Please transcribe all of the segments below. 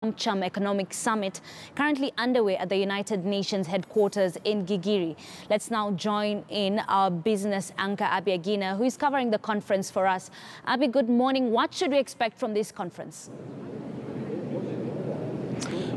AMCHAM Economic Summit, currently underway at the United Nations headquarters in Gigigir. Let's now join in our business anchor, Abby Agina, who is covering the conference for us. Abby, good morning. What should we expect from this conference?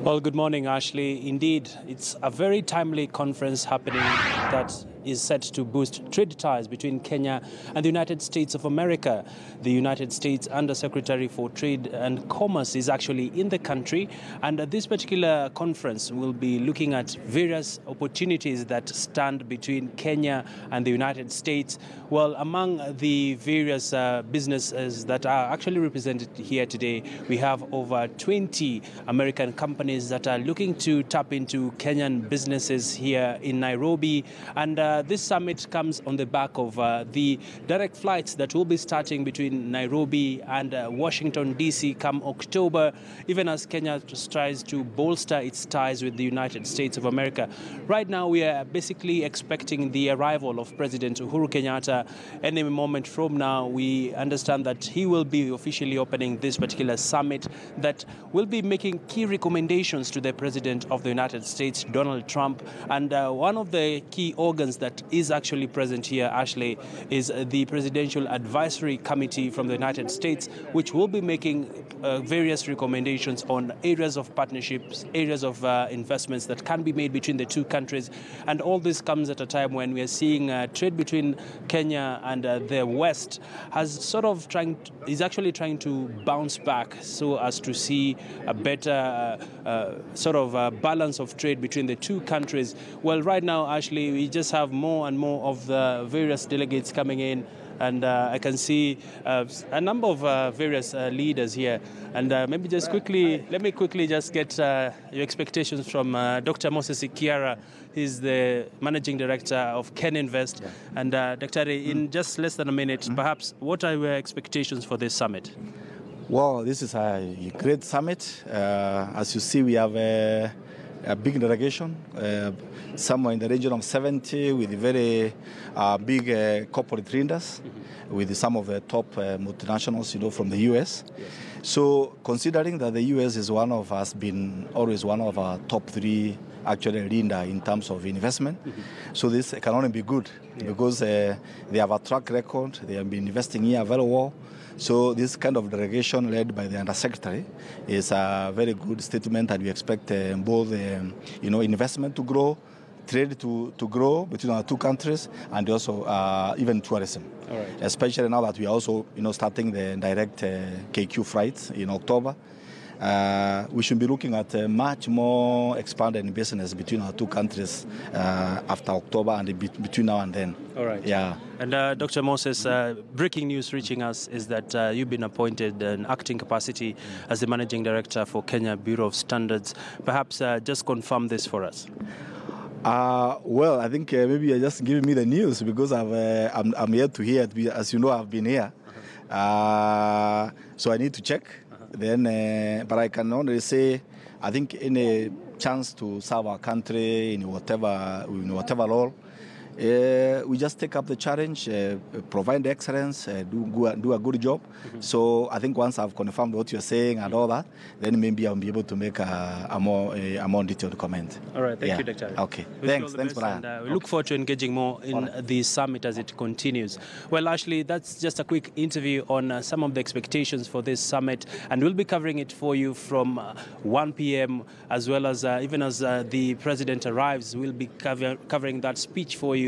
Well, good morning, Ashley. Indeed, it's a very timely conference happening that is set to boost trade ties between Kenya and the United States of America. The United States Undersecretary for Trade and Commerce is actually in the country, and this particular conference will be looking at various opportunities that stand between Kenya and the United States. Well, among the various businesses that are actually represented here today, we have over 20 American companies that are looking to tap into Kenyan businesses here in Nairobi. And this summit comes on the back of the direct flights that will be starting between Nairobi and Washington, D.C. come October, even as Kenya tries to bolster its ties with the United States of America. Right now, we are basically expecting the arrival of President Uhuru Kenyatta. Any moment from now, we understand that he will be officially opening this particular summit that will be making key recommendations to the President of the United States, Donald Trump. And one of the key organs that is actually present here, Ashley, is the Presidential Advisory Committee from the United States, which will be making various recommendations on areas of partnerships, areas of investments that can be made between the two countries. And all this comes at a time when we are seeing trade between Kenya and the West is actually trying to bounce back so as to see a better balance of trade between the two countries. Well, right now, Ashley, we just have more and more of the various delegates coming in, and I can see a number of various leaders here. And maybe just quickly, let me quickly just get your expectations from Dr. Moses Ikiara. He's the Managing Director of Ken Invest. Yeah. And Dr. in just less than a minute, perhaps, what are your expectations for this summit? Well, this is a great summit. As you see, we have a big delegation, somewhere in the region of 70, with very big corporate leaders, with some of the top multinationals, from the U.S. Yes. So, considering that the U.S. is been always one of our top three actually leader in terms of investment, so this can only be good because they have a track record. They have been investing here very well. So this kind of delegation led by the Undersecretary is a very good statement, and we expect both investment to grow, trade to grow between our two countries, and also even tourism. All right. Especially now that we are also starting the direct KQ flights in October. We should be looking at a much more expanded business between our two countries after October and between now and then. All right. Yeah. And Dr. Moses, breaking news reaching us is that you've been appointed in acting capacity as the Managing Director for Kenya Bureau of Standards. Perhaps just confirm this for us. Well, I think maybe you're just giving me the news because I'm here to hear it. As you know, I've been here. So I need to check. Then, but I can only say, I think any chance to serve our country in whatever role, we just take up the challenge, provide the excellence, do a good job. So I think once I've confirmed what you're saying and all that, then maybe I'll be able to make a more detailed comment. All right, thank you, Dr. Okay, thanks, Brian. We look forward to engaging more in the summit as it continues. Well, Ashley, that's just a quick interview on some of the expectations for this summit, and we'll be covering it for you from 1 p.m. as well as even as the President arrives, we'll be covering that speech for you.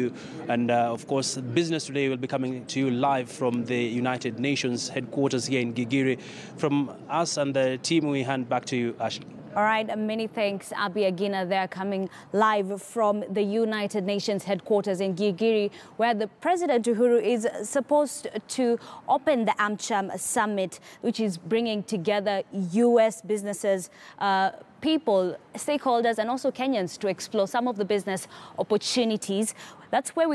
And of course, Business Today will be coming to you live from the United Nations headquarters here in Gigigir. From us and the team, we hand back to you, Ashley. All right, many thanks, Abby Agina. They're coming live from the United Nations headquarters in Gigigir, where the President Uhuru is supposed to open the AMCHAM summit, which is bringing together U.S. businesses, people, stakeholders, and also Kenyans to explore some of the business opportunities. That's where we